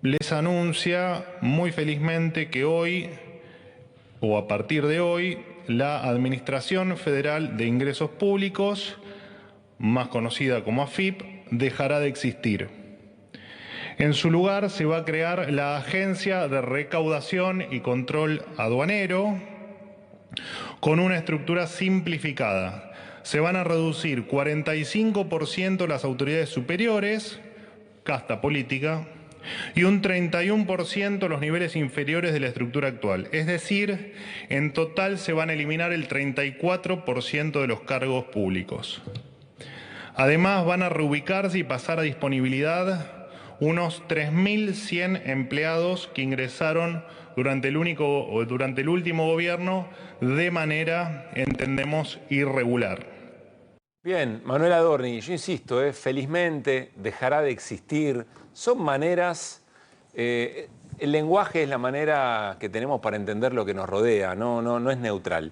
les anuncia muy felizmente que hoy, o a partir de hoy, la Administración Federal de Ingresos Públicos, más conocida como AFIP, dejará de existir. En su lugar se va a crear la Agencia de Recaudación y Control Aduanero, con una estructura simplificada. Se van a reducir 45% las autoridades superiores, casta política, y un 31% los niveles inferiores de la estructura actual. Es decir, en total se van a eliminar el 34% de los cargos públicos. Además, van a reubicarse y pasar a disponibilidad unos 3.100 empleados que ingresaron durante el último gobierno de manera, entendemos, irregular. Bien, Manuel Adorni, yo insisto, felizmente dejará de existir. Son maneras, el lenguaje es la manera que tenemos para entender lo que nos rodea, no es neutral.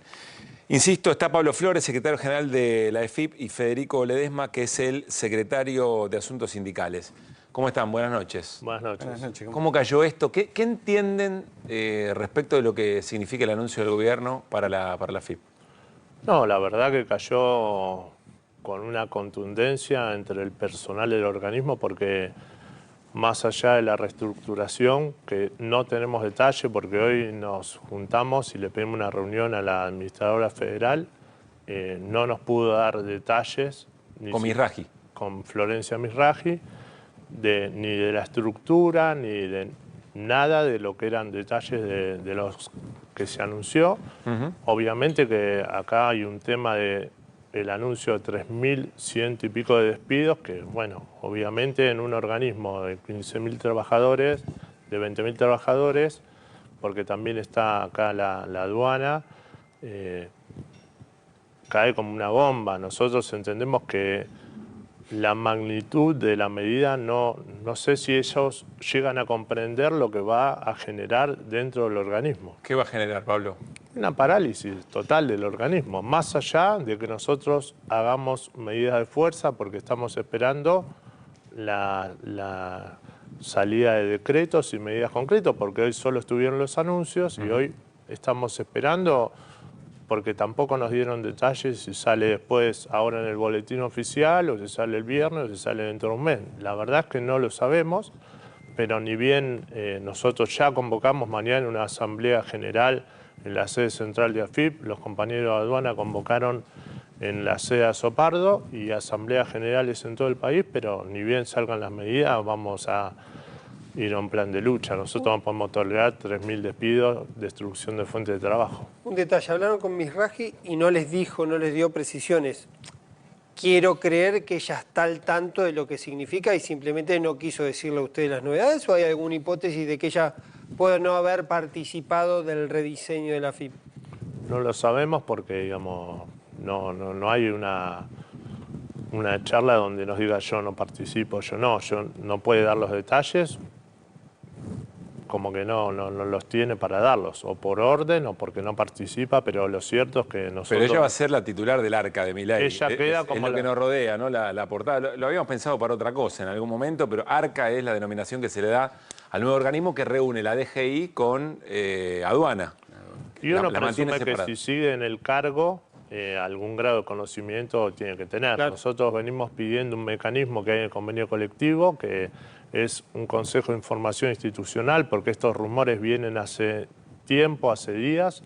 Insisto, está Pablo Flores, secretario general de la AFIP, y Federico Ledesma, que es el secretario de Asuntos Sindicales. ¿Cómo están? Buenas noches. Buenas noches. Buenas noches. ¿Cómo cayó esto? ¿Qué entienden respecto de lo que significa el anuncio del gobierno para la AFIP? No, la verdad que cayó con una contundencia entre el personal del organismo, porque más allá de la reestructuración, que no tenemos detalle porque hoy nos juntamos y le pedimos una reunión a la administradora federal, no nos pudo dar detalles. Con Misraji. Con Florencia Misraji, ni de la estructura, ni de nada de lo que eran detalles de los que se anunció. Obviamente que acá hay un tema de el anuncio de 3.100 y pico de despidos, que bueno, obviamente en un organismo de 15.000 trabajadores, de 20.000 trabajadores, porque también está acá la aduana, cae como una bomba. Nosotros entendemos que la magnitud de la medida, no sé si ellos llegan a comprender lo que va a generar dentro del organismo. ¿Qué va a generar, Pablo? Una parálisis total del organismo, más allá de que nosotros hagamos medidas de fuerza, porque estamos esperando la salida de decretos y medidas concretas, porque hoy solo estuvieron los anuncios y hoy estamos esperando, porque tampoco nos dieron detalles si sale después ahora en el boletín oficial, o si sale el viernes, o si sale dentro de un mes. La verdad es que no lo sabemos, pero ni bien nosotros ya convocamos mañana una asamblea general en la sede central de AFIP, los compañeros de aduana convocaron en la sede de Sopardo y asambleas generales en todo el país, pero ni bien salgan las medidas vamos a ir a un plan de lucha. Nosotros no podemos tolerar 3.000 despidos, destrucción de fuentes de trabajo. Un detalle, hablaron con Misraji y no les dio precisiones. Quiero creer que ella está al tanto de lo que significa y simplemente no quiso decirle a ustedes las novedades, ¿o hay alguna hipótesis de que ella puede no haber participado del rediseño de la AFIP? No lo sabemos porque, digamos, no hay una charla donde nos diga yo no participo, yo no puede dar los detalles, como que no los tiene para darlos, o por orden o porque no participa, pero lo cierto es que nosotros... Pero ella va a ser la titular del ARCA de Milei. Ella queda como es lo que nos rodea, ¿no? La portada. Lo habíamos pensado para otra cosa en algún momento, pero ARCA es la denominación que se le da al nuevo organismo que reúne la DGI con aduana. Y uno presume que si sigue en el cargo, algún grado de conocimiento tiene que tener. Claro. Nosotros venimos pidiendo un mecanismo que hay en el convenio colectivo, que es un consejo de información institucional, porque estos rumores vienen hace tiempo, hace días,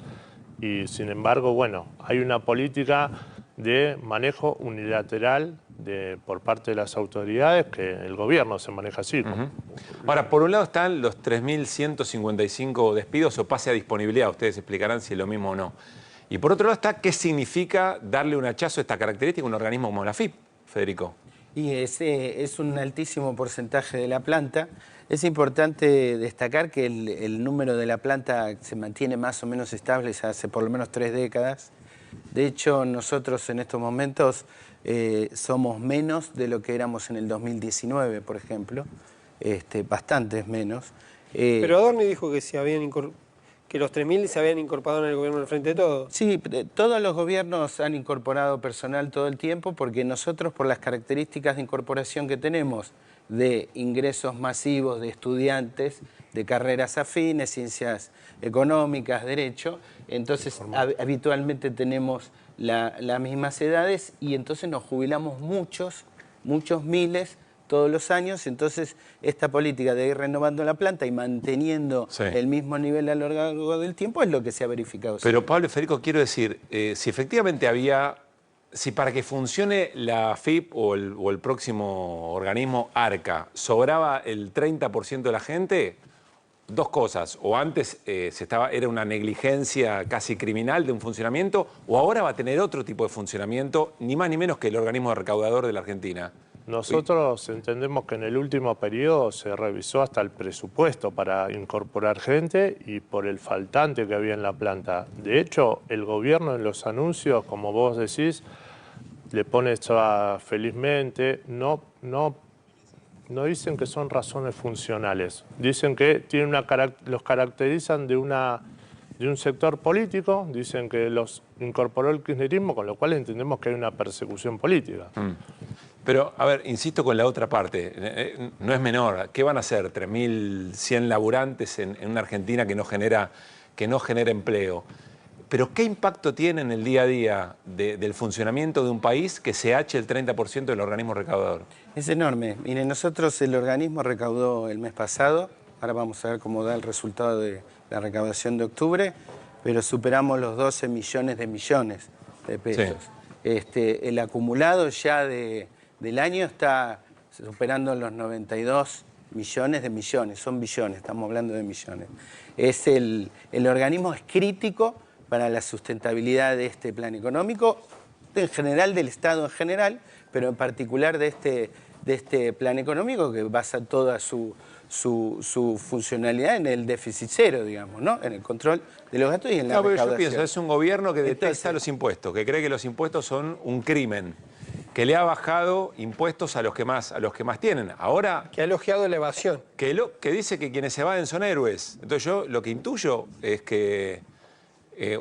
y sin embargo, bueno, hay una política de manejo unilateral por parte de las autoridades, que el gobierno se maneja así. Ahora, por un lado están los 3.155 despidos o pase a disponibilidad, ustedes explicarán si es lo mismo o no. Y por otro lado está qué significa darle un hachazo a esta característica a un organismo como la AFIP, Federico. Y es un altísimo porcentaje de la planta. Es importante destacar que el número de la planta se mantiene más o menos estable hace por lo menos 3 décadas. De hecho, nosotros en estos momentos somos menos de lo que éramos en el 2019, por ejemplo, bastantes menos. Pero Adorni dijo que que los 3.000 se habían incorporado en el gobierno del Frente de Todos. Sí, todos los gobiernos han incorporado personal todo el tiempo, porque nosotros, por las características de incorporación que tenemos de ingresos masivos de estudiantes de carreras afines, ciencias económicas, derecho. Entonces, habitualmente tenemos las mismas edades y entonces nos jubilamos muchos miles todos los años. Entonces, esta política de ir renovando la planta y manteniendo el mismo nivel a lo largo del tiempo es lo que se ha verificado. Pero Pablo y Federico, quiero decir, si efectivamente si para que funcione la AFIP o el próximo organismo ARCA sobraba el 30% de la gente, dos cosas: o antes era una negligencia casi criminal de un funcionamiento, o ahora va a tener otro tipo de funcionamiento, ni más ni menos que el organismo recaudador de la Argentina. Nosotros entendemos que en el último periodo se revisó hasta el presupuesto para incorporar gente y por el faltante que había en la planta. De hecho, el gobierno en los anuncios, como vos decís, le pone esto felizmente, no dicen que son razones funcionales. Dicen que los caracterizan de un sector político, dicen que los incorporó el kirchnerismo, con lo cual entendemos que hay una persecución política. Pero, a ver, insisto con la otra parte, no es menor. ¿Qué van a hacer 3.100 laburantes en una Argentina que no genera empleo? Pero ¿qué impacto tiene en el día a día del funcionamiento de un país que se hache el 30% del organismo recaudador? Es enorme. Miren, nosotros el organismo recaudó el mes pasado, ahora vamos a ver cómo da el resultado de la recaudación de octubre, pero superamos los 12 millones de pesos. Sí. El acumulado ya del año está superando los 92 millones de millones, son billones, estamos hablando de millones. El organismo es crítico para la sustentabilidad de este plan económico, en general del Estado en general, pero en particular de este plan económico que basa toda su funcionalidad en el déficit cero, digamos, ¿no? En el control de los gastos y en la recaudación. Yo pienso, es un gobierno que detesta los impuestos, que cree que los impuestos son un crimen, que le ha bajado impuestos a los que más tienen. Ahora, que ha elogiado la evasión. Que dice que quienes se evaden son héroes. Entonces yo lo que intuyo es que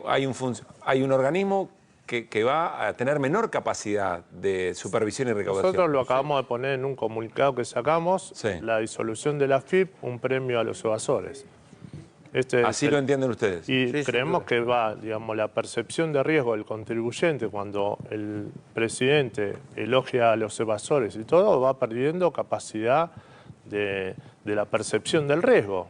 hay un organismo que va a tener menor capacidad de supervisión y recaudación. Nosotros lo acabamos de poner en un comunicado que sacamos, la disolución de la AFIP, un premio a los evasores. Así lo entienden ustedes. Y creemos que la percepción de riesgo del contribuyente cuando el presidente elogia a los evasores y todo, va perdiendo capacidad de la percepción del riesgo.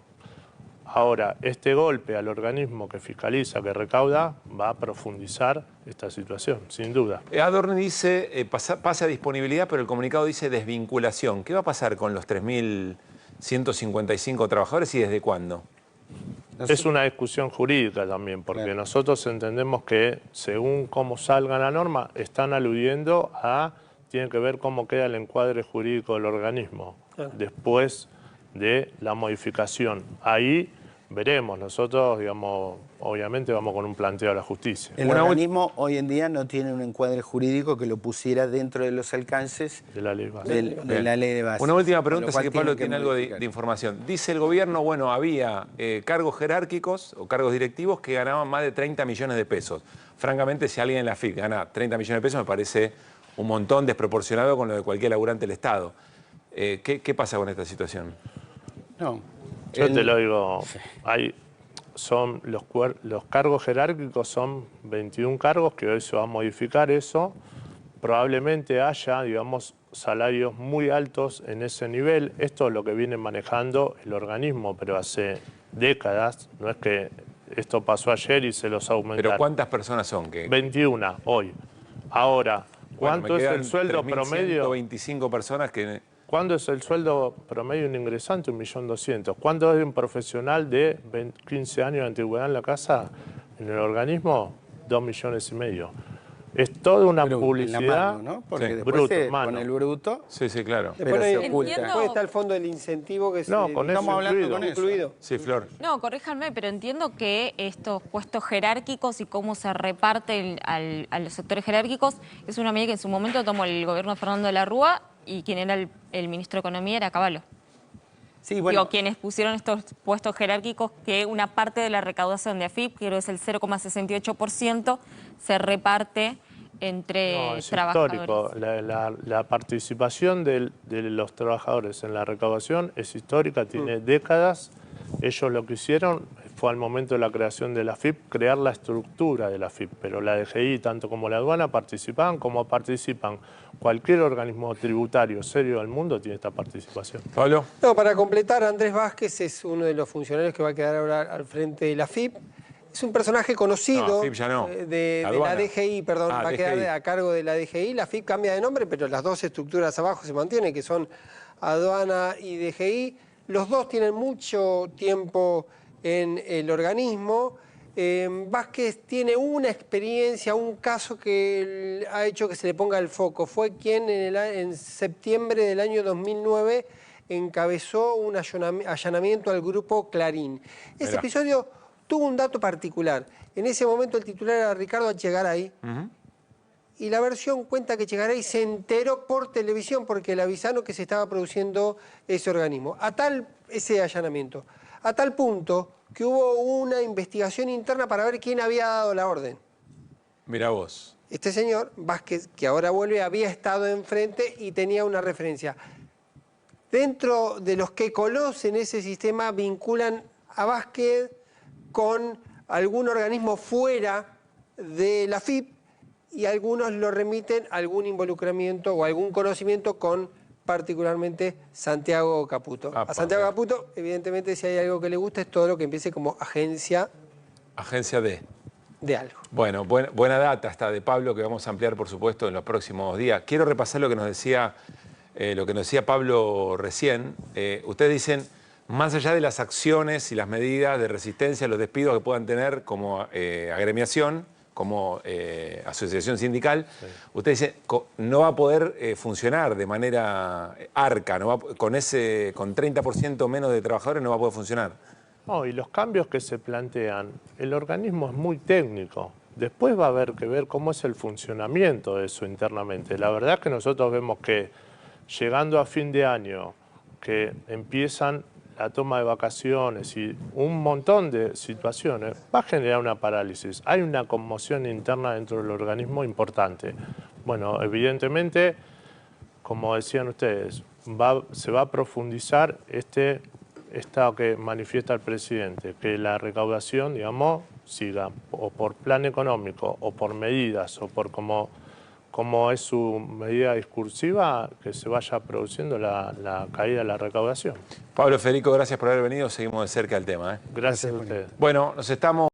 Ahora, este golpe al organismo que fiscaliza, que recauda, va a profundizar esta situación, sin duda. Adorni dice, pasa a disponibilidad, pero el comunicado dice desvinculación. ¿Qué va a pasar con los 3.155 trabajadores y desde cuándo? Es una discusión jurídica también, porque nosotros entendemos que, según cómo salga la norma, están aludiendo tiene que ver cómo queda el encuadre jurídico del organismo después de la modificación. Ahí veremos. Nosotros, obviamente vamos con un planteo a la justicia. El organismo hoy en día no tiene un encuadre jurídico que lo pusiera dentro de los alcances de la ley base. De la ley de base. Una última pregunta, sé que Pablo tiene algo de información. Dice el gobierno, había cargos jerárquicos o cargos directivos que ganaban más de 30 millones de pesos. Francamente, si alguien en la FIP gana 30 millones de pesos, me parece un montón desproporcionado con lo de cualquier laburante del Estado. ¿Qué pasa con esta situación? Yo te lo digo, los cargos jerárquicos son 21 cargos, que hoy se va a modificar eso. Probablemente haya, salarios muy altos en ese nivel. Esto es lo que viene manejando el organismo, pero hace décadas. No es que esto pasó ayer y se los aumentaron. ¿Pero cuántas personas son? 21 hoy. Ahora, ¿cuánto es el sueldo promedio? 125 personas que... ¿Cuándo es el sueldo promedio de un ingresante? 1.200.000. ¿Cuánto es de un profesional de 15 años de antigüedad en la casa? En el organismo, 2,5 millones. Es toda una publicidad. En la mano, ¿no? Porque después con el bruto. Sí, claro. Pero se oculta. Después está el fondo del incentivo que con estamos hablando con incluido. Sí, Flor. No, corríjanme, pero entiendo que estos puestos jerárquicos y cómo se reparten a los sectores jerárquicos es una medida que en su momento tomó el gobierno de Fernando de la Rúa y quien era el ministro de Economía era Cavallo. Sí, bueno. Digo, quienes pusieron estos puestos jerárquicos, que una parte de la recaudación de AFIP, que es el 0,68%, se reparte entre es trabajadores. histórico. La participación de los trabajadores en la recaudación es histórica, tiene décadas. Ellos lo que hicieron fue al momento de la creación de la AFIP, crear la estructura de la AFIP, pero la DGI, tanto como la aduana, participaban como participan. Cualquier organismo tributario serio del mundo tiene esta participación. Pablo. No, para completar, Andrés Vázquez es uno de los funcionarios que va a quedar ahora al frente de la AFIP. Es un personaje conocido No, AFIP ya no. de la Aduana. DGI, perdón, va a quedar DGI. a cargo de la DGI. La AFIP cambia de nombre, pero las dos estructuras abajo se mantienen, que son aduana y DGI. Los dos tienen mucho tiempo en el organismo. Vázquez tiene una experiencia, un caso que ha hecho que se le ponga el foco. Fue quien en septiembre del año 2009 encabezó un allanamiento al grupo Clarín. Ese Mirá. episodio tuvo un dato particular. En ese momento el titular era Ricardo Echegaray. Y la versión cuenta que Echegaray se enteró por televisión porque le avisaron que se estaba produciendo ese organismo. Ese allanamiento. A tal punto que hubo una investigación interna para ver quién había dado la orden. Mira vos. Este señor, Vázquez, que ahora vuelve, había estado enfrente y tenía una referencia. Dentro de los que conocen ese sistema, vinculan a Vázquez con algún organismo fuera de la AFIP y algunos lo remiten a algún involucramiento o algún conocimiento con particularmente Santiago Caputo. Apa, A Santiago mira. Caputo, evidentemente, si hay algo que le gusta es todo lo que empiece como agencia Agencia D. de algo. Bueno, buena data esta de Pablo, que vamos a ampliar, por supuesto, en los próximos días. Quiero repasar lo que nos decía Pablo recién. Ustedes dicen, más allá de las acciones y las medidas de resistencia, los despidos que puedan tener como agremiación, como asociación sindical, usted dice, no va a poder funcionar de manera arca, con 30% menos de trabajadores no va a poder funcionar. No, y los cambios que se plantean, el organismo es muy técnico. Después va a haber que ver cómo es el funcionamiento de eso internamente. La verdad es que nosotros vemos que llegando a fin de año, que empiezan la toma de vacaciones y un montón de situaciones, va a generar una parálisis. Hay una conmoción interna dentro del organismo importante. Bueno, evidentemente, como decían ustedes, se va a profundizar este estado que manifiesta el presidente, que la recaudación, digamos, siga, o por plan económico, o por medidas, o por como es su medida discursiva, que se vaya produciendo la caída de la recaudación. Pablo, Federico, gracias por haber venido. Seguimos de cerca el tema. Gracias a ustedes. Bueno, nos estamos...